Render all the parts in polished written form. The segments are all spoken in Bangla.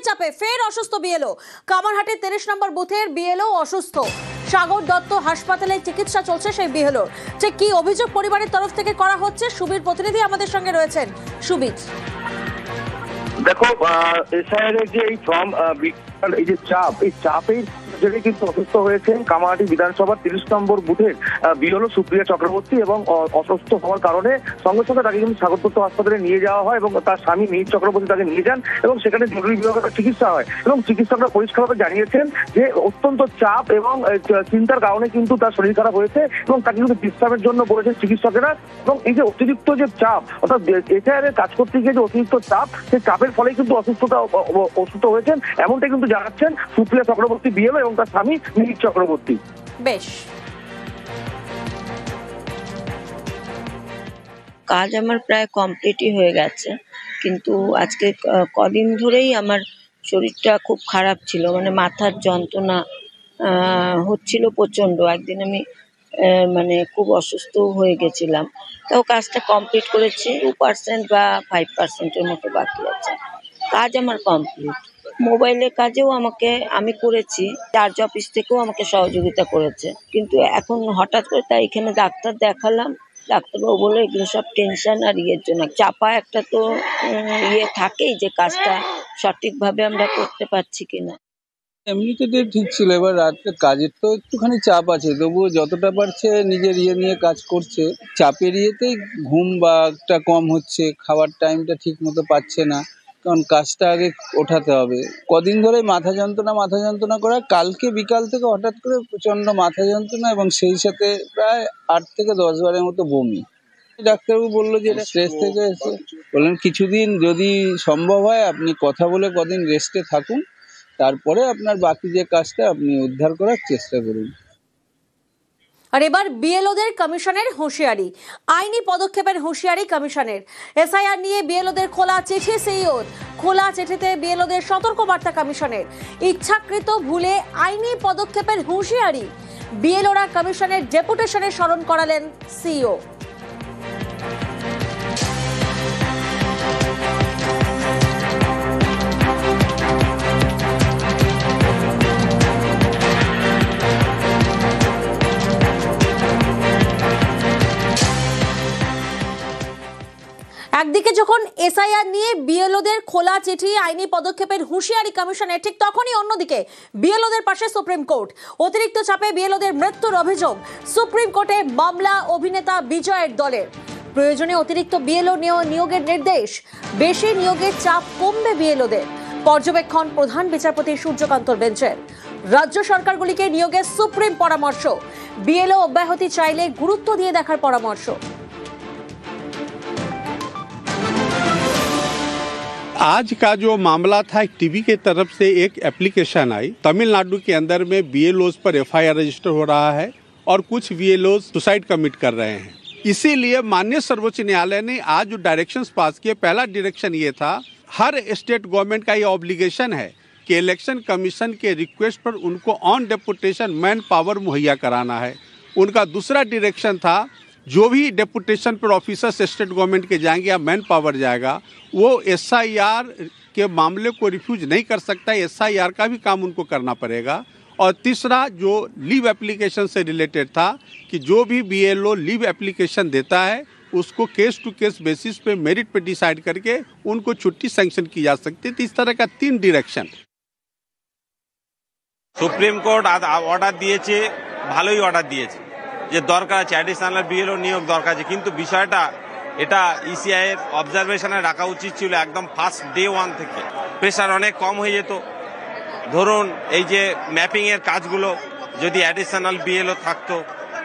চাপে ফের অসুস্থ বিএলও। কামারহাটের 33 নম্বর বুথের বিএলও অসুস্থ। সাগর দত্ত হাসপাতালে চিকিৎসা চলছে সেই বিএলওর। ঠিক কি অভিযোগ পরিবারের তরফ থেকে করা হচ্ছে, সুবীর প্রতিনিধি আমাদের সঙ্গে রয়েছেন। সুবীর, দেখো এসআইআর এর যে এই ফর্ম এই যে চাপ, এই চাপের জেরে কিন্তু অসুস্থ হয়েছেন কামারহাটি বিধানসভার 30 নম্বর বুথের বিএলও সুপ্রিয়া চক্রবর্তী এবং অসুস্থ হওয়ার কারণে সঙ্গে সঙ্গে তাকে কিন্তু সাগর দত্ত হাসপাতালে নিয়ে যাওয়া হয় এবং তার স্বামী মিহির চক্রবর্তী তাকে নিয়ে যান এবং সেখানে জরুরি বিভাগে চিকিৎসা হয় এবং চিকিৎসকরা পরিষ্কারভাবে জানিয়েছেন যে অত্যন্ত চাপ এবং চিন্তার কারণে কিন্তু তার শরীর খারাপ হয়েছে এবং তাকে কিন্তু বিশ্রামের জন্য বলেছেন চিকিৎসকেরা। এবং এই যে অতিরিক্ত যে চাপ, অর্থাৎ এসআইআর এর কাজ করতে গিয়ে যে অতিরিক্ত চাপ, সেই চাপের ফলে কিন্তু অসুস্থ হয়েছেন, এমনটাই কিন্তু জানাচ্ছেন সুপ্রিয়া চক্রবর্তী বিএলও এবং তার স্বামী মিহির চক্রবর্তী। বেশ, কাজ আমার প্রায় কমপ্লিটই হয়ে গেছে, কিন্তু আজকে কদিন ধরেই আমার শরীরটা খুব খারাপ ছিল, মানে মাথার যন্ত্রণা হচ্ছিল প্রচণ্ড। একদিন আমি মানে খুব অসুস্থ হয়ে গেছিলাম, তাও কাজটা কমপ্লিট করেছি। 2% বা 5%-এর মতো বাকি আছে। কাজ আমার কমপ্লিট। মোবাইলের কাজেও আমি করেছি, চার্জ অফিস থেকেও আমাকে সহযোগিতা করেছে, কিন্তু এখন হঠাৎ করে তাই এখানে ডাক্তার দেখালাম। ডাক্তারবাবু বলে এগুলো সব টেনশন আর ইয়ের জন্য, চাপা একটা তো থাকেই যে কাজটা সঠিকভাবে আমরা করতে পারছি কিনা। এমনিতে ঠিক ছিল, এবার রাতে কাজের তো একটুখানি চাপ আছে, তবুও যতটা পারছে নিজের নিয়ে কাজ করছে। চাপের ইয়েতেই ঘুম বা একটা কম হচ্ছে, খাবার টাইমটা ঠিক মতো পাচ্ছে না, কারণ কাজটা আগে ওঠাতে হবে। কদিন ধরে মাথা যন্ত্রণা করা, কালকে বিকাল থেকে হঠাৎ করে প্রচণ্ড মাথা যন্ত্রণা এবং সেই সাথে প্রায় 8 থেকে 10 বারের মতো বমি। ডাক্তারবাবু বললো যে এটা স্ট্রেস থেকে এসে, বললেন কিছুদিন যদি সম্ভব হয় আপনি কথা বলে কদিন রেস্টে থাকুন, তারপরে আপনার বাকি যে কাজটা আপনি উদ্ধার করার চেষ্টা করুন। আর এবার বিএলওদের কমিশনের হুঁশিয়ারি, আইনি পদক্ষেপের হুঁশিয়ারি কমিশনের। এসআইআর নিয়ে বিএলওদের খোলা চিঠি সিইওর, খোলা চিঠিতে বিএলওদের সতর্ক বার্তা কমিশনের। ইচ্ছাকৃত ভুলে আইনি পদক্ষেপের হুঁশিয়ারি, বিএলওরা কমিশনের ডেপুটেশনে স্মরণ করালেন সিইও। একদিকে যখন এসআইআর নিয়ে বিএলওদের খোলা চিঠি, আইনি পদক্ষেপের হুঁশিয়ারি কমিশনের, ঠিক তখনই অন্যদিকে বিএলওদের পাশে সুপ্রিম কোর্ট। অতিরিক্ত চাপে বিএলওদের মৃত্যুর অভিযোগ, সুপ্রিম কোর্টে মামলা অভিনেতা বিজয়ের দলের। প্রয়োজনে অতিরিক্ত বিএলও নিয়োগের নির্দেশ, বেশি নিয়োগের চাপ কমবে বিএলওদের। পর্যবেক্ষণ প্রধান বিচারপতি সূর্যকান্তর বেঞ্চের। রাজ্য সরকারগুলিকে নিয়োগের সুপ্রিম পরামর্শ, বিএলও অব্যাহতি চাইলে গুরুত্ব দিয়ে দেখার পরামর্শ। आज का जो मामला था, टीवी के तरफ से एक एप्लीकेशन आई, तमिलनाडु के अंदर में बीएलओज पर एफआईआर रजिस्टर हो रहा है और कुछ बीएलओज सुसाइड कमिट कर रहे हैं। इसीलिए माननीय सर्वोच्च न्यायालय ने आज जो डायरेक्शंस पास किए, पहला डायरेक्शन ये था, हर स्टेट गवर्नमेंट का ये ऑब्लिगेशन है कि इलेक्शन कमीशन के रिक्वेस्ट पर उनको ऑन डेपुटेशन मैन पावर मुहैया कराना है। उनका दूसरा डायरेक्शन था, जो भी डेपुटेशन पर ऑफिसर्स स्टेट गवर्नमेंट के जाएंगे या मैन पावर जाएगा, वो एसआईआर के मामले को रिफ्यूज नहीं कर सकता, एसआईआर का भी काम उनको करना पड़ेगा। और तीसरा जो लीव एप्लीकेशन से रिलेटेड था कि जो भी बीएलओ लीव एप्लीकेशन देता है उसको केस टू केस बेसिस पे मेरिट पे डिसाइड करके उनको छुट्टी सैंक्शन की जा सकती है। तो इस तरह का 3 डायरेक्शन সুপ্রিম কোর্ট অর্ডার দিয়েছে, ভালোই অর্ডার দিয়েছে যে দরকার আছে অ্যাডিশনাল বিএলও নিয়োগ দরকার আছে, কিন্তু বিষয়টা এটা ইসিআই এর অবজারভেশনে রাখা উচিত ছিল একদম ফার্স্ট ডে 1 থেকে। প্রেশার অনেক কম হয়ে যেত। ধরুন এই যে ম্যাপিং এর কাজগুলো যদি অ্যাডিশনাল বিএলও থাকতো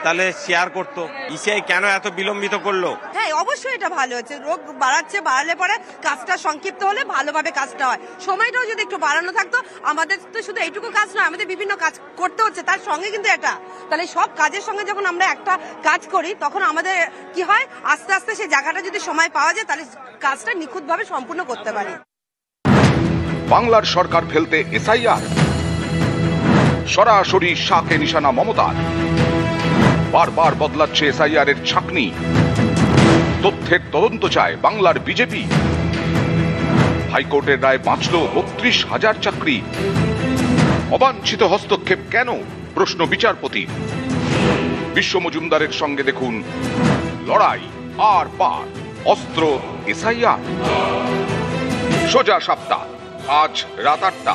তাহলে শেয়ার করতো। ইসিআই কেন এত বিলম্বিত করলো? হ্যাঁ, অবশ্যই এটা ভালো হচ্ছে। রোগ বাড়ালে পরে কাজটা সংক্ষিপ্ত হলে ভালোভাবে কাজটা হয়। সময়টাও যদি একটু বাড়ানো থাকতো, আমাদের তো শুধু এইটুকু কাজ নয়, আমাদের বিভিন্ন কাজ করতে হচ্ছে, তার সঙ্গে কিন্তু এটা, তাহলে সব কাজের সঙ্গে যখন আমরা একটা কাজ করি তখন আমাদের কি হয়, আস্তে আস্তে সেই জায়গাটা যদি সময় পাওয়া যায় তাহলে কাজটা নিখুঁতভাবে সম্পূর্ণ করতে পারি। বাংলার সরকার ফেলতে এসআইআর, সরাসরি শাকে নিশানা মমতার। বারবার বদলাচ্ছে এসআইআর এর ছাঁকনি, তথ্যের তদন্ত চায় বাংলার বিজেপি। হাইকোর্টের রায় বাঁচল 32,000 চাকরি। অবাঞ্ছিত হস্তক্ষেপ কেন, প্রশ্ন বিচারপতি। বিশ্ব মজুমদারের সঙ্গে দেখুন লড়াই আর পার, অস্ত্র এসআইআর। সোজা সাপ্তাহ, আজ রাত 8টা।